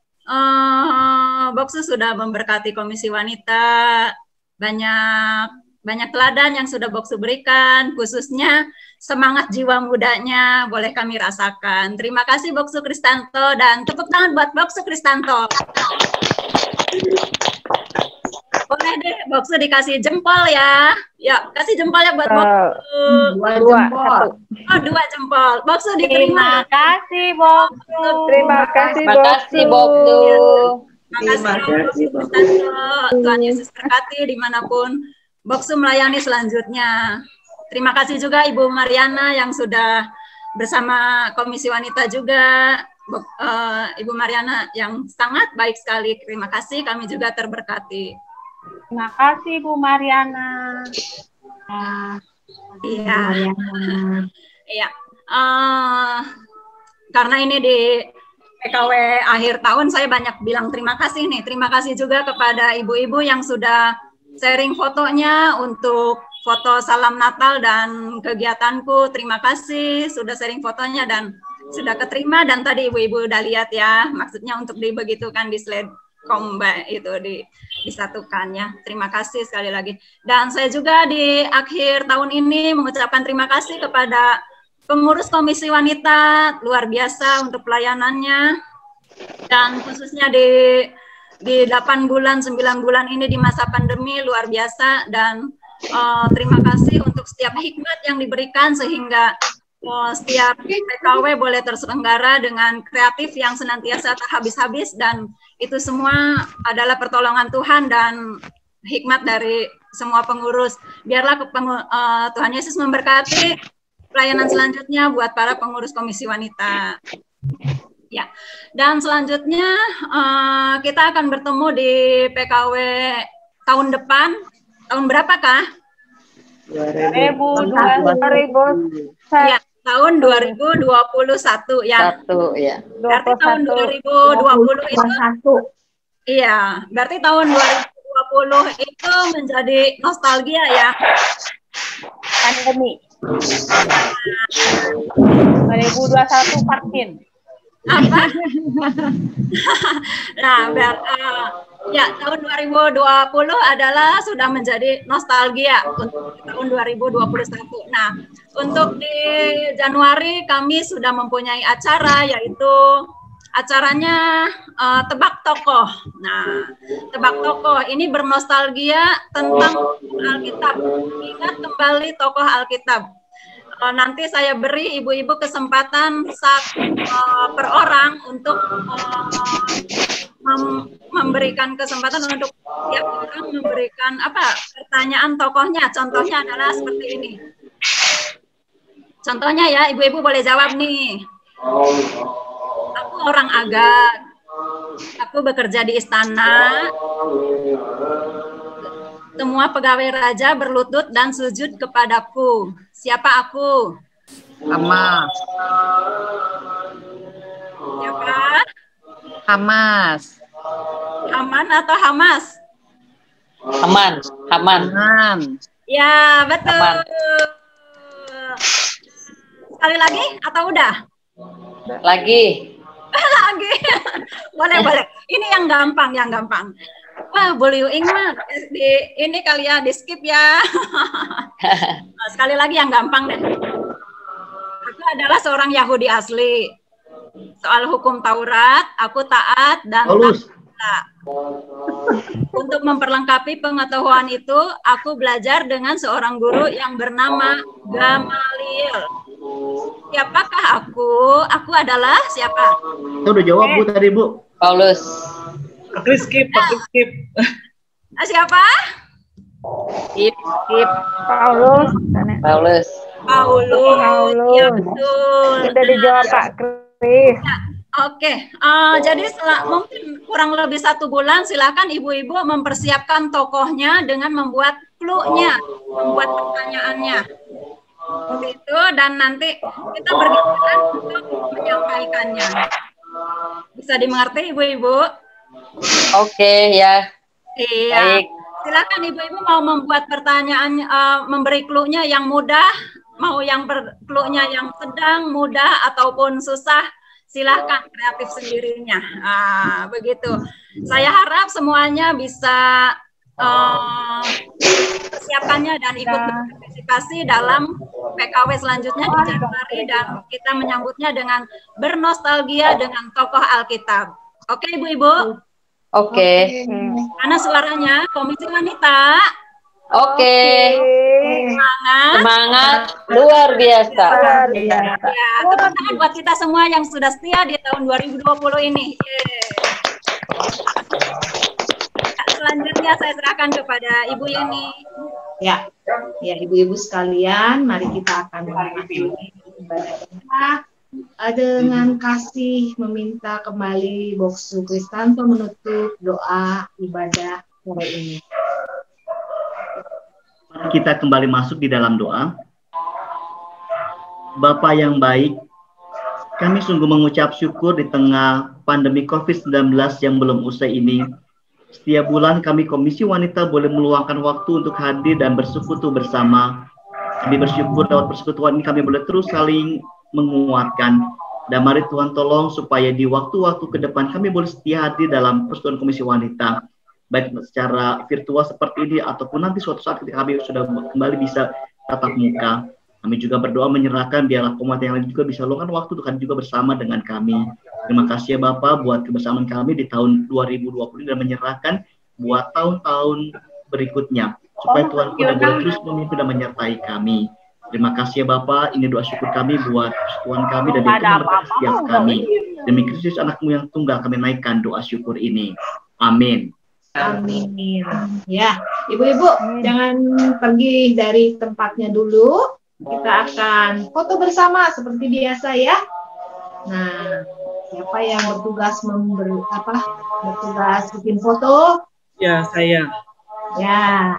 Boksu sudah memberkati Komisi Wanita, banyak teladan yang sudah Boksu berikan, khususnya semangat jiwa mudanya boleh kami rasakan. Terima kasih Boksu Kristanto dan tepuk tangan buat Boksu Kristanto. Boleh deh Boksu dikasih jempol ya. Ya, kasih jempolnya buat Boksu. Dua jempol. Boksu diterima. Terima kasih Boksu. Terima kasih Boksu. Terima kasih Boksu. Tuhan Yesus berkati dimanapun Boksu melayani selanjutnya. Terima kasih juga Ibu Mariana yang sudah bersama Komisi Wanita juga. Ibu Mariana yang sangat baik sekali. Terima kasih, kami juga terberkati. Terima kasih Bu Mariana. Iya. Iya. Karena ini di PKW akhir tahun saya banyak bilang terima kasih nih. Terima kasih juga kepada ibu-ibu yang sudah sharing fotonya untuk foto salam Natal dan kegiatanku. Terima kasih sudah sharing fotonya dan sudah keterima, dan tadi ibu-ibu udah lihat ya, maksudnya untuk dibegitukan di slide komba itu disatukannya. Terima kasih sekali lagi. Dan saya juga di akhir tahun ini mengucapkan terima kasih kepada pengurus Komisi Wanita, luar biasa untuk pelayanannya, dan khususnya di 8 bulan, 9 bulan ini di masa pandemi luar biasa, dan terima kasih untuk setiap hikmat yang diberikan sehingga setiap PKW boleh terselenggara dengan kreatif yang senantiasa tak habis-habis, dan itu semua adalah pertolongan Tuhan dan hikmat dari semua pengurus. Biarlah Tuhan Yesus memberkati pelayanan selanjutnya buat para pengurus Komisi Wanita. Ya, dan selanjutnya kita akan bertemu di PKW tahun depan. Tahun berapakah? 2021. Ya, tahun 2021 ya. Ya. Berarti tahun 2020 itu. Iya, berarti tahun 2020 itu menjadi nostalgia ya. Pandemi. 2021 vaksin. Apa? Nah, ya tahun 2020 adalah sudah menjadi nostalgia untuk tahun 2021. Nah, untuk di Januari kami sudah mempunyai acara, yaitu acaranya Tebak Tokoh. Nah, Tebak Tokoh ini bernostalgia tentang Alkitab. Ingat kembali tokoh Alkitab. Nanti saya beri ibu-ibu kesempatan per orang untuk memberikan kesempatan untuk tiap orang memberikan pertanyaan tokohnya. Contohnya adalah seperti ini. Contohnya ya, ibu-ibu boleh jawab nih. Aku orang Agak. Aku bekerja di istana. Semua pegawai raja berlutut dan sujud kepadaku. Siapa aku? Hamas. Siapa? Hamas. Haman atau Hamas? Haman. Ya, betul. Haman. Sekali lagi atau udah? Lagi. Lagi. Boleh. Ini yang gampang. Wah, boleh ingat ini kali ya, di skip ya. Sekali lagi yang gampang deh. Aku adalah seorang Yahudi asli. Soal hukum Taurat, aku taat dan tak. Untuk memperlengkapi pengetahuan itu, aku belajar dengan seorang guru yang bernama Gamaliel. Siapakah aku? Aku adalah siapa? Itu udah jawab Bu tadi Bu. Paulus. Skip. Siapa? Skip. Paulus. Ya betul. Sudah dijawab Pak Kris. Oke. Jadi mungkin kurang lebih 1 bulan, silakan ibu-ibu mempersiapkan tokohnya dengan membuat clue-nya, membuat pertanyaannya. Begitu, dan nanti kita bergiliran untuk menyampaikannya. Bisa dimengerti ibu-ibu? Oke, ya. Iya. Baik. Silakan ibu-ibu mau membuat pertanyaan, memberi clue-nya yang mudah, mau yang clue-nya yang sedang, mudah ataupun susah, silahkan kreatif sendirinya. Begitu. Saya harap semuanya bisa persiapannya dan ikut berpartisipasi dalam PKW selanjutnya di Januari, dan kita menyambutnya dengan bernostalgia dengan tokoh Alkitab. Oke, ibu-ibu? Oke. Mana suaranya? Komisi Wanita? Oke. Semangat luar biasa. Ya, tepuk tangan buat kita semua yang sudah setia di tahun 2020 ini. Selanjutnya saya serahkan kepada Ibu Yeni. Ya, ibu-ibu sekalian, mari kita akan mengakhiri ibadah kita dengan kasih meminta kembali Boksu Kristanto menutup doa ibadah sore ini. kita kembali masuk di dalam doa. Bapa yang baik, kami sungguh mengucap syukur di tengah pandemi COVID-19 yang belum usai ini. Setiap bulan kami Komisi Wanita boleh meluangkan waktu untuk hadir dan bersekutu bersama. Kami bersyukur lewat persekutuan ini kami boleh terus saling menguatkan. Dan mari Tuhan tolong supaya di waktu-waktu ke depan kami boleh setia hadir dalam persekutuan Komisi Wanita. Baik secara virtual seperti ini ataupun nanti suatu saat ketika kami sudah kembali bisa tatap muka. Kami juga berdoa menyerahkan biarlah komunitas yang lain juga bisa luangkan waktu untuk hadir juga bersama dengan kami. Terima kasih ya Bapak buat kebersamaan kami di tahun 2020 dan menyerahkan buat tahun-tahun berikutnya. Supaya Tuhan boleh terus memimpin dan menyertai kami. Terima kasih ya Bapak, ini doa syukur kami buat Tuhan kami dan Tuhan berkati setiap kami. Demi Kristus anakmu yang tunggal kami naikkan doa syukur ini. Amin. Amin. Ya, ibu-ibu jangan pergi dari tempatnya dulu. Kita akan foto bersama seperti biasa ya. Nah, siapa yang bertugas bertugas bikin foto? Ya, saya. Ya.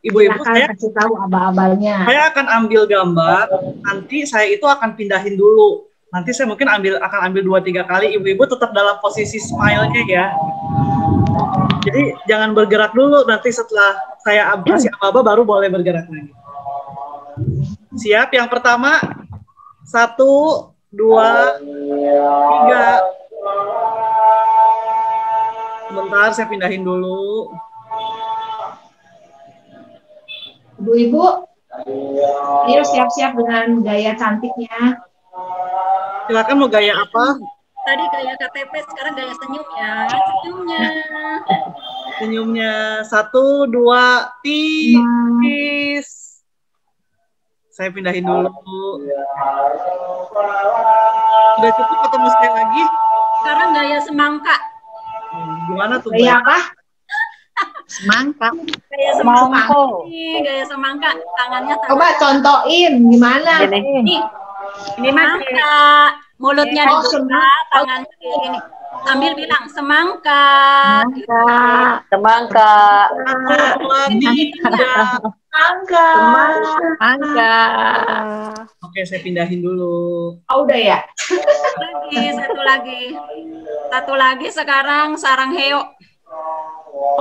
Ibu-ibu saya kasih tahu abal-abalnya. Saya akan ambil gambar, nanti saya itu akan pindahin dulu. Nanti saya mungkin akan ambil 2-3 kali. Ibu-ibu tetap dalam posisi smile-nya ya. Jadi jangan bergerak dulu, nanti setelah saya kasih aba-aba baru boleh bergerak lagi. Siap, yang pertama 1, 2, 3. Sebentar, saya pindahin dulu. Ibu-ibu, ayo siap-siap dengan gaya cantiknya. Silakan mau gaya apa? Tadi gaya KTP, sekarang gaya senyum ya. Senyumnya 1, 2, cheese. Saya pindahin dulu. Udah cukup atau mesti lagi? Sekarang gaya semangka. Gimana tuh? Gaya apa? Semangka. Gaya semangka. Gaya semangka. Tangannya coba contohin gimana? Ini semangka. Mulutnya dibuka, tangannya ini. Sambil bilang semangka. Semangka. Semangka. Oke, saya pindahin dulu. Oh, udah ya? Satu lagi sekarang sarang heo.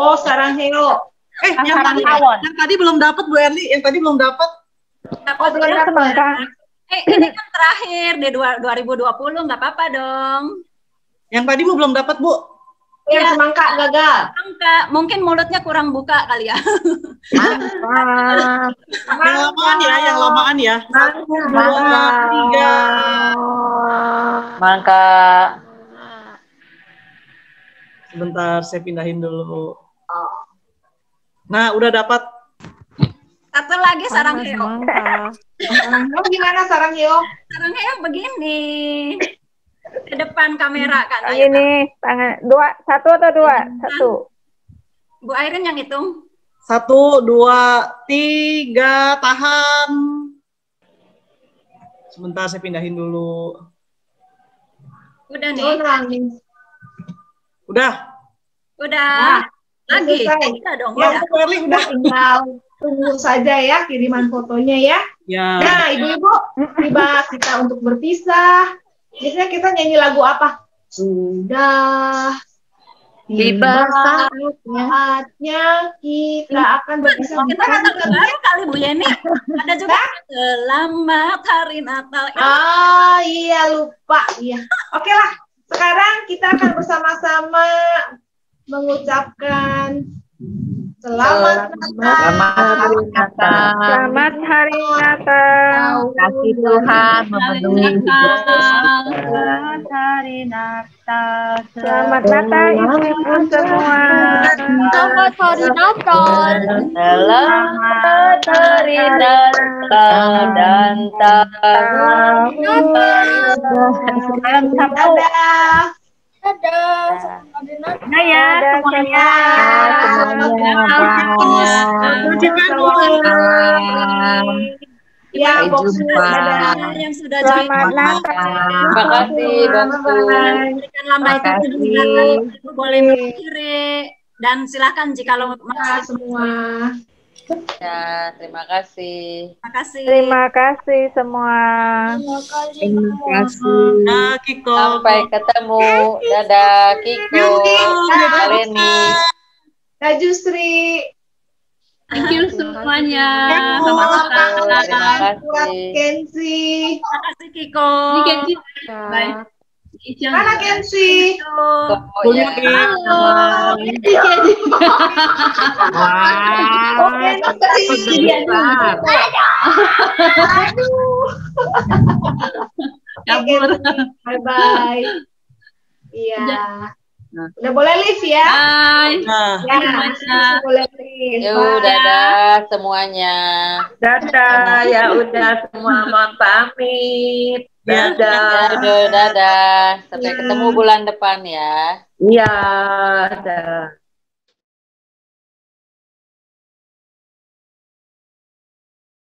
Oh, sarang heo. Yang tadi belum dapat Bu Erli, yang tadi belum dapat. Belum dapat. Ini kan terakhir di 2020, nggak apa-apa dong. Yang tadi Bu belum dapat Bu. Ya, semangka gagal. Semangka, mungkin mulutnya kurang buka kali ya. Yang lamaan ya, yang lamaan ya. 1, 2, 3. Semangka. Sebentar, saya pindahin dulu. Nah, udah dapat. Satu lagi sarang heo. Sarang heo gimana sarang heo? Sarang heo begini. Ke depan kamera kan. Ini tangan 1 atau 2? 1. Bu Airin yang hitung. 1, 2, 3, tahan. Sebentar saya pindahin dulu. Udah nih. Udah. Lagi. Udah dong. Ya, udah tinggal tunggu saja ya kiriman fotonya ya. Nah, ibu-ibu, tiba kita untuk berpisah. Biasanya kita nyanyi lagu apa? Sudah tiba saatnya kita akan berpisah. Kita kata baru kali Bu Yeni. Ada juga Selamat Hari Natal. Ah iya lupa. Iya. Oke lah. Sekarang kita akan bersama-sama mengucapkan Selamat Natal. Selamat Hari Natal. Kasih Tuhan memenuhi Selamat Hari Natal. Selamat Natal ibu-ibu semua. Selamat Hari Natal. Selamat Hari Natal dan tahun baru. Dadah. Nah ya semuanya. Ya, yang sudah Selamat Natal. Terima kasih, Bangsu. Berikan lambaikan boleh berdiri dan silakan jika lo semua. Ya, terima kasih. Terima kasih. Terima kasih semua. Terima kasih. Nah, Kiko. Sampai ketemu. Dadah, Kiko. Kak Leni. Kak Justri. Thank you semuanya. Terima Buat kasih. Kenzi. Terima kasih Kiko. Ini Kenzi. Ya. Bye. Icang. Mana Kenzi? Oh, ya. Halo. Oke, Besar. Kabur. Bye bye. Iya. Udah boleh live ya? Bye. Nah, Ya, boleh live. Yuk, Bye. dadah semuanya. Dadah, ya udah semua mohon pamit. Dadah. Dadah. Sampai ketemu bulan depan ya. Iya, dadah.